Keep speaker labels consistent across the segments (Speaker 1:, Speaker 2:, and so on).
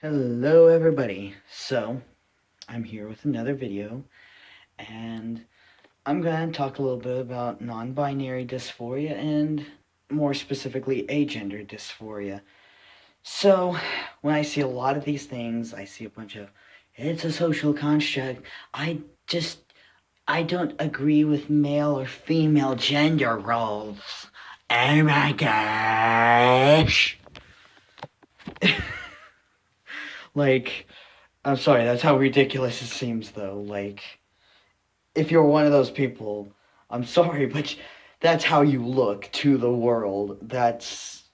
Speaker 1: Hello everybody. So, I'm here with another video and I'm going to talk a little bit about non-binary dysphoria and more specifically agender dysphoria. So, when I see a lot of these things, I see a bunch of it's a social construct. I just I don't agree with male or female gender roles. Oh my gosh. Like, I'm sorry, that's how ridiculous it seems, though. Like, if you're one of those people, I'm sorry, but that's how you look to the world. That's.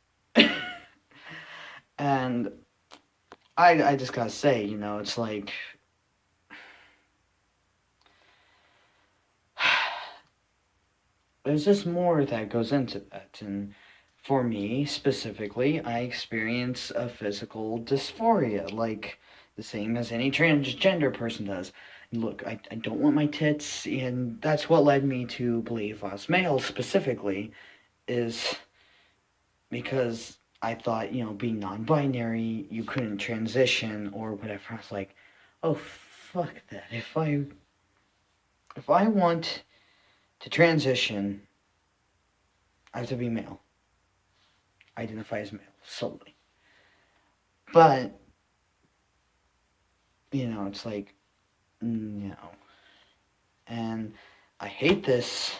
Speaker 1: And I just gotta say, it's like. There's just more that goes into that. And for me, specifically, I experience a physical dysphoria, like the same as any transgender person does. Look, I don't want my tits, and that's what led me to believe us males specifically, is because I thought, being non binary, you couldn't transition or whatever. I was like, oh, fuck that. If I want to transition, I have to be male. Identify as male solely. But, it's like, no. And I hate this.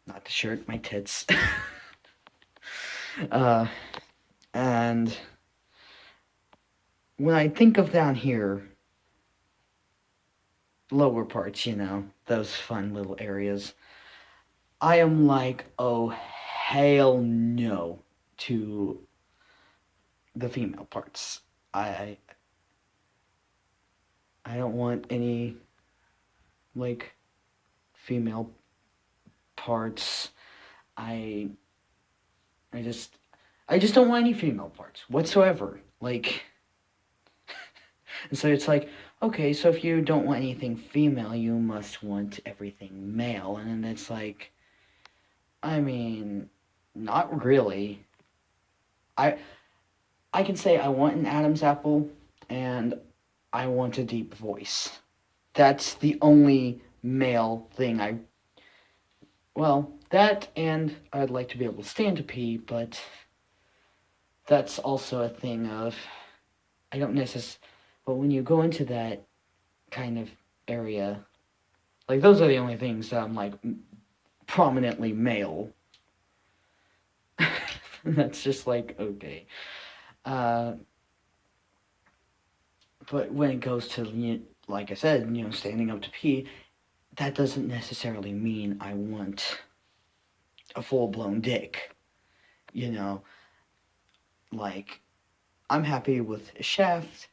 Speaker 1: Not the shirt, my tits. uh, and when I think of down here, lower parts, those fun little areas, I am like, oh, hell no to the female parts. I I don't want any, like, female parts. I I just I just don't want any female parts whatsoever. Like, and so it's like, okay, so if you don't want anything female, you must want everything male. And then it's like, I mean, not really. I I can say I want an Adam's apple and I want a deep voice. That's the only male thing that and I'd like to be able to stand to pee, but that's also a thing of, I don't necessarily, but when you go into that kind of area, like, those are the only things that I'm like prominently male. That's just like, okay. But when it goes to, like I said, standing up to pee, that doesn't necessarily mean I want a full-blown dick. Like, I'm happy with a shaft,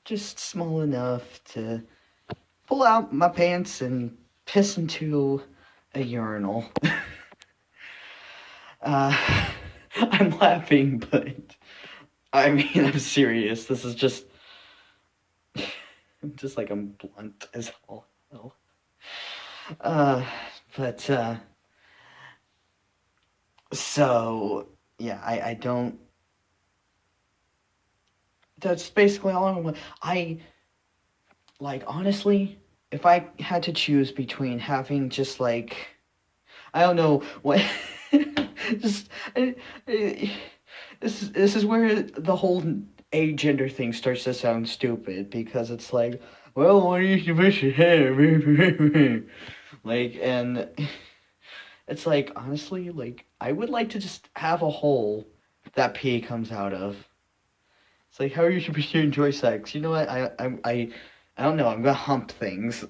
Speaker 1: just small enough to pull out my pants and piss into a urinal. uh, I'm laughing, but I mean, I'm serious. This is just like I'm blunt as hell. Uh, but so yeah, I don't. That's basically all I want. I like, honestly, if I had to choose between having just like, I don't know what, just this is where the whole agender thing starts to sound stupid, because it's like, well, what are you supposed to have? Like, and it's like, honestly, like, I would like to just have a hole that pee comes out of. It's like, how are you supposed to enjoy sex? You know what? I don't know. I'm gonna hump things.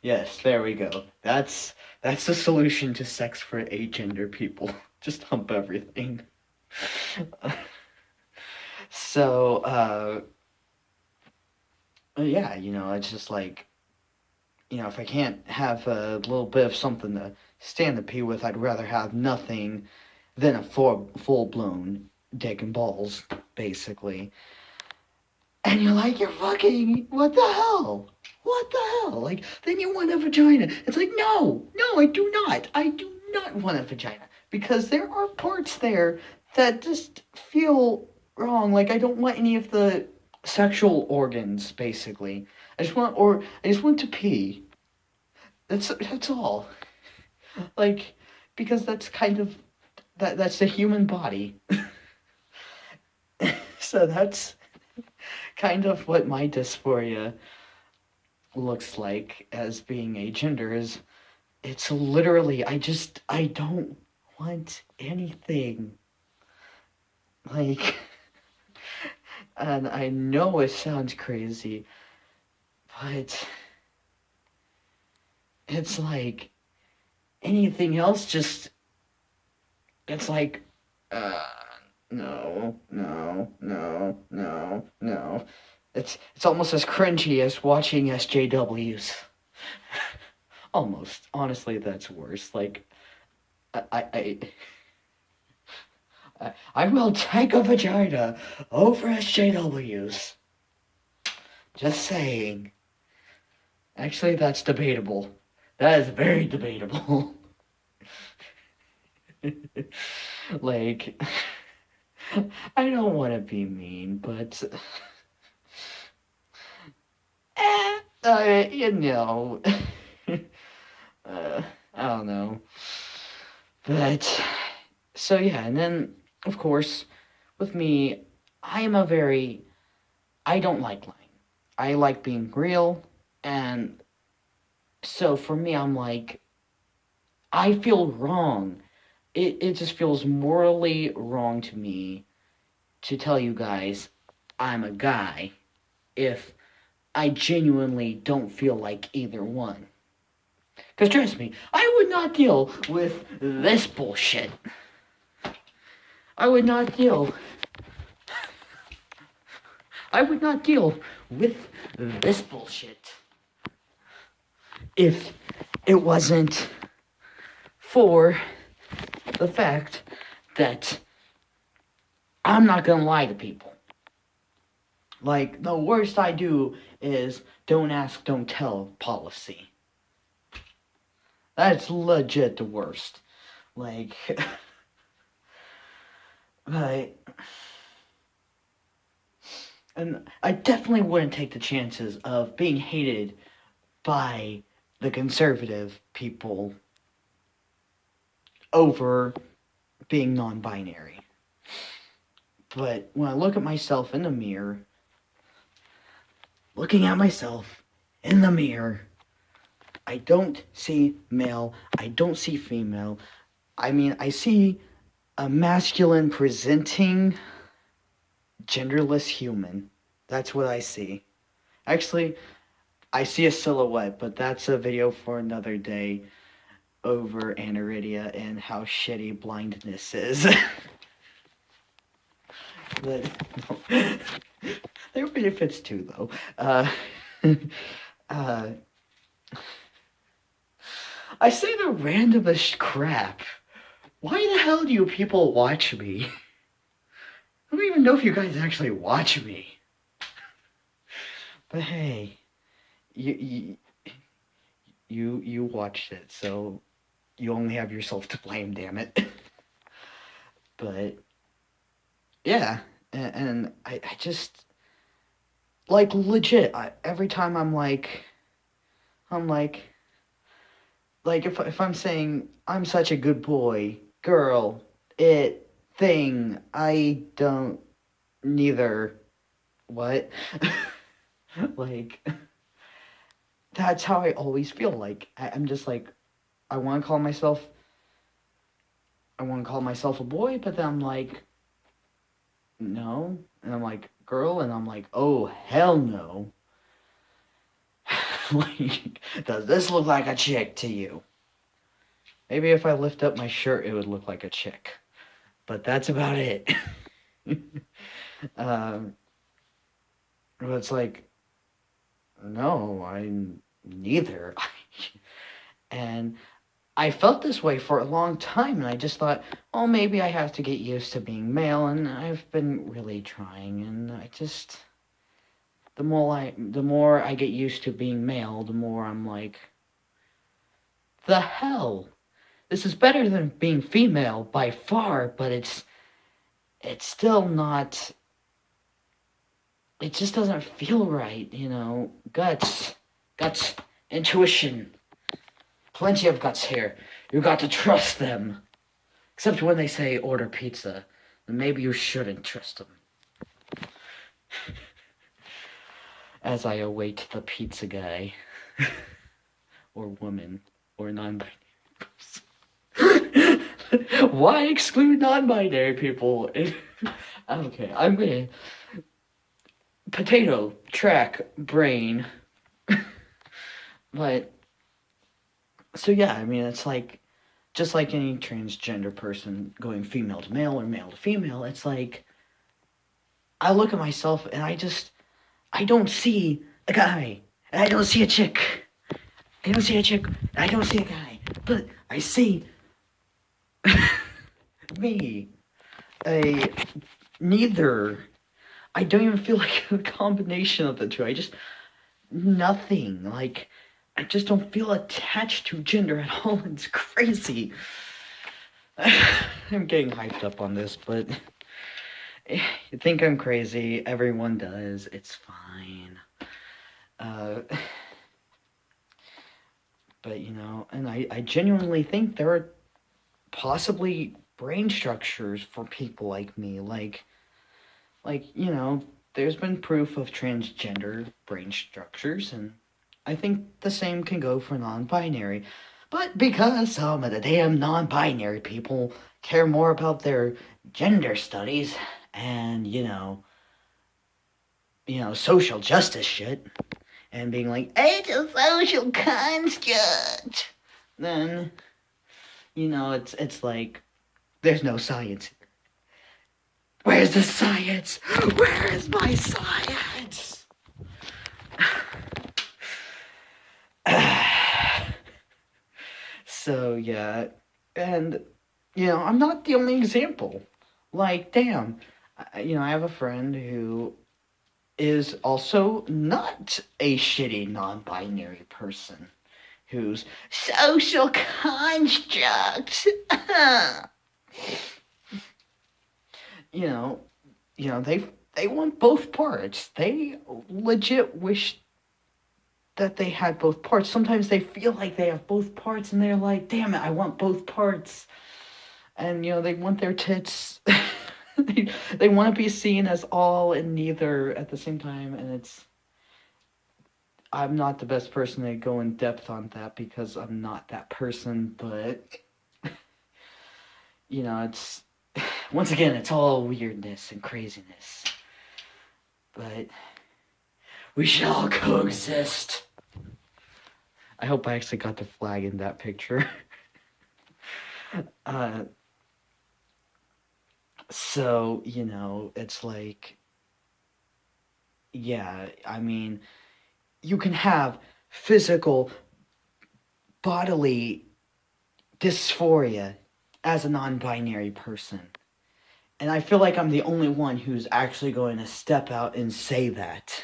Speaker 1: Yes, there we go. That's the solution to sex for agender people. Just hump everything. So, yeah, it's just like, if I can't have a little bit of something to stand the pee with, I'd rather have nothing than a full blown dick and balls, basically. And you're like, you're fucking, what the hell? What the hell? Like, then you want a vagina. It's like, no, I do not. I do not want a vagina. Because there are parts there that just feel wrong. Like, I don't want any of the sexual organs, basically. I just want to pee. That's all. Like, because that's kind of that's the human body. So that's kind of what my dysphoria looks like as being agender is it's literally I don't want anything. Like, and I know it sounds crazy, but it's like anything else just it's like uh no, no, no, no, no. It's almost as cringy as watching SJWs. Almost. Honestly, that's worse. Like I I I will take a vagina over SJWs. Just saying. Actually, that's debatable. That is very debatable. Like, I don't want to be mean, but you know, I don't know. But so yeah, and then of course, with me, I am a very I don't like lying. I like being real, and so for me, I'm like I feel wrong. It just feels morally wrong to me to tell you guys I'm a guy if I genuinely don't feel like either one. Because trust me, I would not deal with this bullshit. I would not deal. I would not deal with this bullshit if it wasn't for the fact that I'm not gonna lie to people. Like, the worst I do is don't ask, don't tell policy. That's legit the worst. Like, I, and I definitely wouldn't take the chances of being hated by the conservative people over being non-binary. But when I look at myself in the mirror, looking at myself in the mirror, I don't see male, I don't see female. I mean, I see a masculine presenting genderless human. That's what I see. Actually, I see a silhouette, but that's a video for another day over aniridia and how shitty blindness is. But there are benefits too, though. Uh, I say the randomest crap. Why the hell do you people watch me? I don't even know if you guys actually watch me. But hey, you you watched it, so you only have yourself to blame, damn it. But yeah, and I just like legit. Every time I'm like if I'm saying I'm such a good boy, girl, it thing, I don't neither. What? Like that's how I always feel. Like I'm just like I want to call myself a boy, but then I'm like no, and I'm like girl, and I'm like oh hell no. Like, does this look like a chick to you? Maybe if I lift up my shirt, it would look like a chick, but that's about it. um, but it's like no, I'm neither. And I felt this way for a long time, and I just thought, oh, maybe I have to get used to being male, and I've been really trying, and I just, the more I get used to being male, the more I'm like, the hell, this is better than being female by far, but it's still not it just doesn't feel right, Guts, intuition, plenty of guts here. You got to trust them. Except when they say order pizza, then maybe you shouldn't trust them. As I await the pizza guy, or woman, or non-binary person. Why exclude non-binary people? Okay, I'm gonna potato track brain. But so yeah, I mean, it's like just like any transgender person going female to male or male to female. It's like I look at myself and I don't see a guy, and I don't see a chick. I don't see a chick, and I don't see a guy, but I see me. Neither. I don't even feel like a combination of the two. Nothing. Like, I just don't feel attached to gender at all. It's crazy. I'm getting hyped up on this, but you think I'm crazy. Everyone does. It's fine. But, and I genuinely think there are possibly brain structures for people like me. Like, there's been proof of transgender brain structures, and I think the same can go for non-binary. But because some of the damn non-binary people care more about their gender studies and, social justice shit, and being like, it's a social construct, then, it's like, there's no science. Where's the science? Where is my science? So, yeah. And, I'm not the only example. Like, damn. I have a friend who is also not a shitty non-binary person. Who's social construct. They want both parts. They legit wish that they had both parts. Sometimes they feel like they have both parts, and they're like, damn it, I want both parts. And, they want their tits. they want to be seen as all and neither at the same time, and I'm not the best person to go in depth on that because I'm not that person, but, it's, once again, it's all weirdness and craziness. But we should all coexist. I hope I actually got the flag in that picture. So, it's like, yeah, I mean, you can have physical, bodily dysphoria as a non-binary person. And I feel like I'm the only one who's actually going to step out and say that.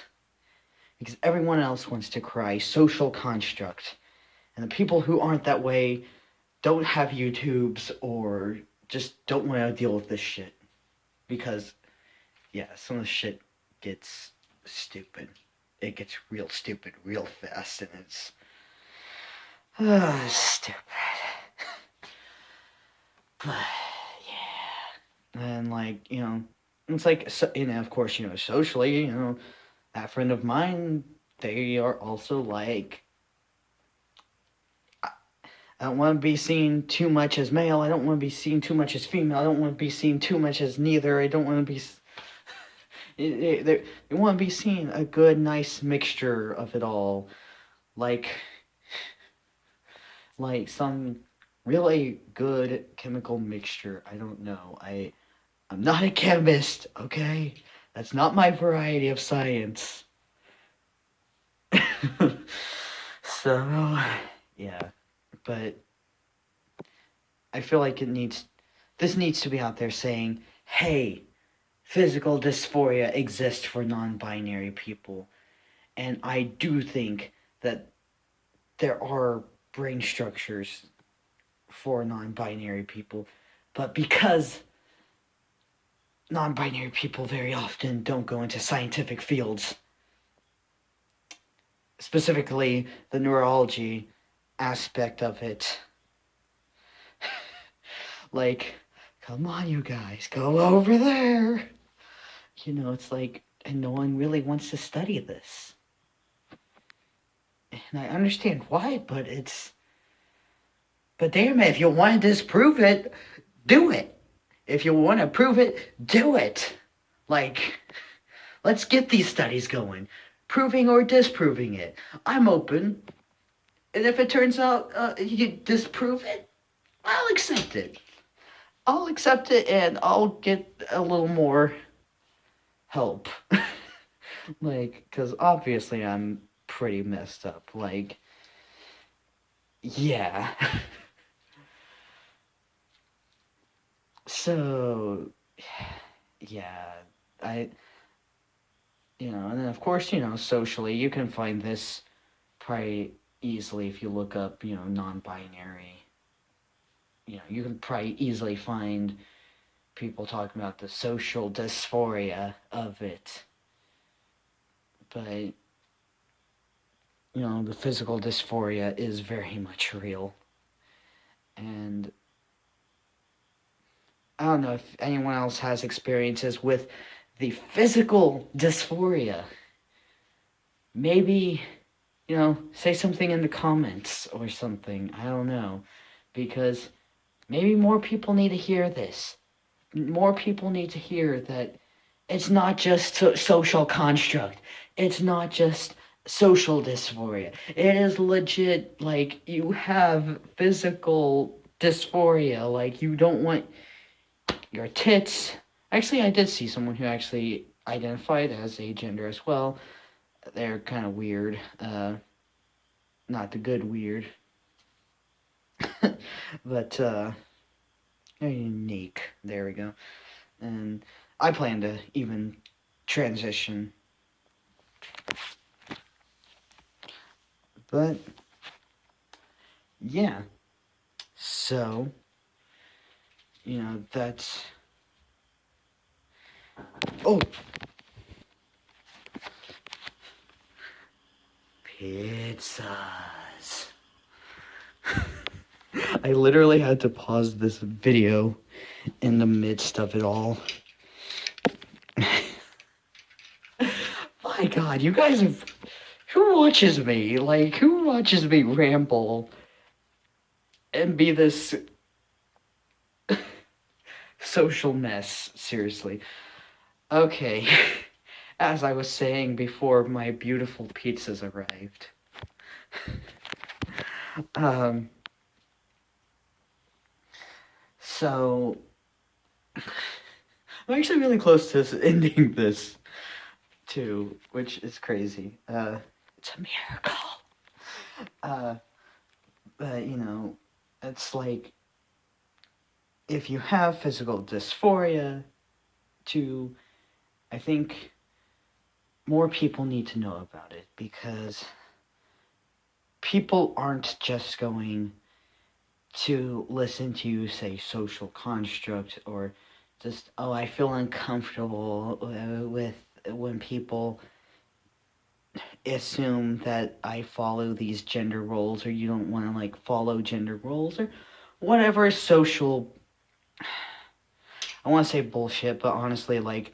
Speaker 1: Because everyone else wants to cry social construct. And the people who aren't that way don't have YouTubes or just don't want to deal with this shit. Because, yeah, some of the shit gets stupid. It gets real stupid real fast, and it's stupid. But, yeah. And, like, it's like, of course, socially, that friend of mine, they are also like, I don't want to be seen too much as male. I don't want to be seen too much as female. I don't want to be seen too much as neither. I don't want to be... They want to be seen a good, nice mixture of it all. Like some really good chemical mixture. I don't know. I'm not a chemist, okay? That's not my variety of science. So, yeah. But I feel like this needs to be out there saying, hey, physical dysphoria exists for non-binary people. And I do think that there are brain structures for non-binary people. But because non-binary people very often don't go into scientific fields, specifically the neurology aspect of it. Like, come on, you guys, go over there. It's like, and no one really wants to study this. And I understand why, but damn it, if you want to disprove it, do it. If you want to prove it, do it. Like, let's get these studies going, proving or disproving it. I'm open. And if it turns out you disprove it, I'll accept it. I'll accept it and I'll get a little more help. Like, because obviously I'm pretty messed up. Like, yeah. So, yeah, and then of course, socially, you can find this probably easily if you look up, non-binary. You can probably easily find people talking about the social dysphoria of it. But, the physical dysphoria is very much real. And I don't know if anyone else has experiences with the physical dysphoria. Maybe, say something in the comments or something. I don't know. Because maybe more people need to hear this. More people need to hear that it's not just social construct. It's not just social dysphoria. It is legit, like, you have physical dysphoria. Like, you don't want your tits. Actually, I did see someone who actually identified as a gender as well. They're kind of weird. Not the good weird. But, they're unique. There we go. And I plan to even transition. But, yeah. So, that's... Oh! Pizzas. I literally had to pause this video in the midst of it all. My God, you guys have... Who watches me? Like, who watches me ramble and be this social mess? Seriously. Okay. As I was saying before my beautiful pizzas arrived. So, I'm actually really close to ending this, too, which is crazy. It's a miracle. But, it's like, if you have physical dysphoria, too, I think more people need to know about it, because people aren't just going to listen to you say social construct, or just, oh, I feel uncomfortable with when people assume that I follow these gender roles, or you don't want to, like, follow gender roles, or whatever social, I want to say bullshit, but honestly, like,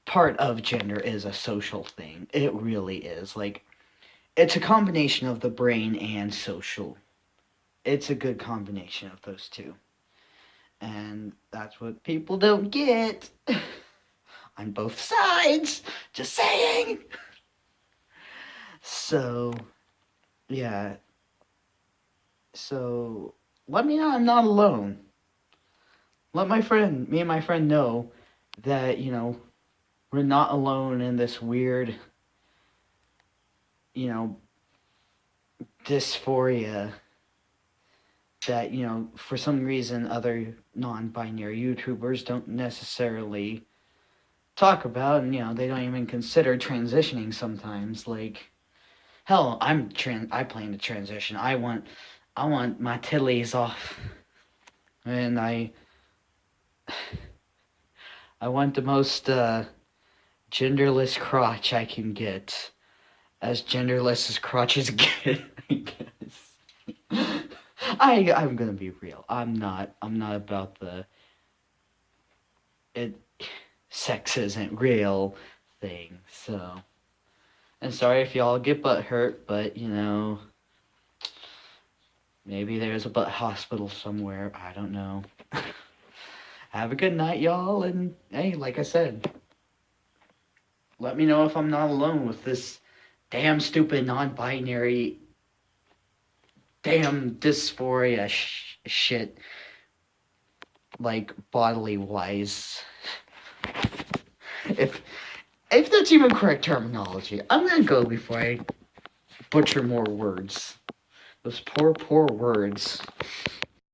Speaker 1: part of gender is a social thing. It really is. Like, it's a combination of the brain and social. It's a good combination of those two. And that's what people don't get. On both sides. Just saying. So, yeah. So, let me know I'm not alone. Let me and my friend know that, we're not alone in this weird, dysphoria that, for some reason other non-binary YouTubers don't necessarily talk about, and, they don't even consider transitioning sometimes. Like, hell, I plan to transition. I want my titties off. And I want the most genderless crotch I can get. As genderless as crotches get, I guess. I'm gonna be real. I'm not about the it sex isn't real thing, so and sorry if y'all get butt hurt, but maybe there's a butt hospital somewhere. I don't know. Have a good night, y'all, and hey, like I said, let me know if I'm not alone with this damn stupid non-binary, damn dysphoria shit, like bodily wise. If that's even correct terminology, I'm gonna go before I butcher more words. Those poor words.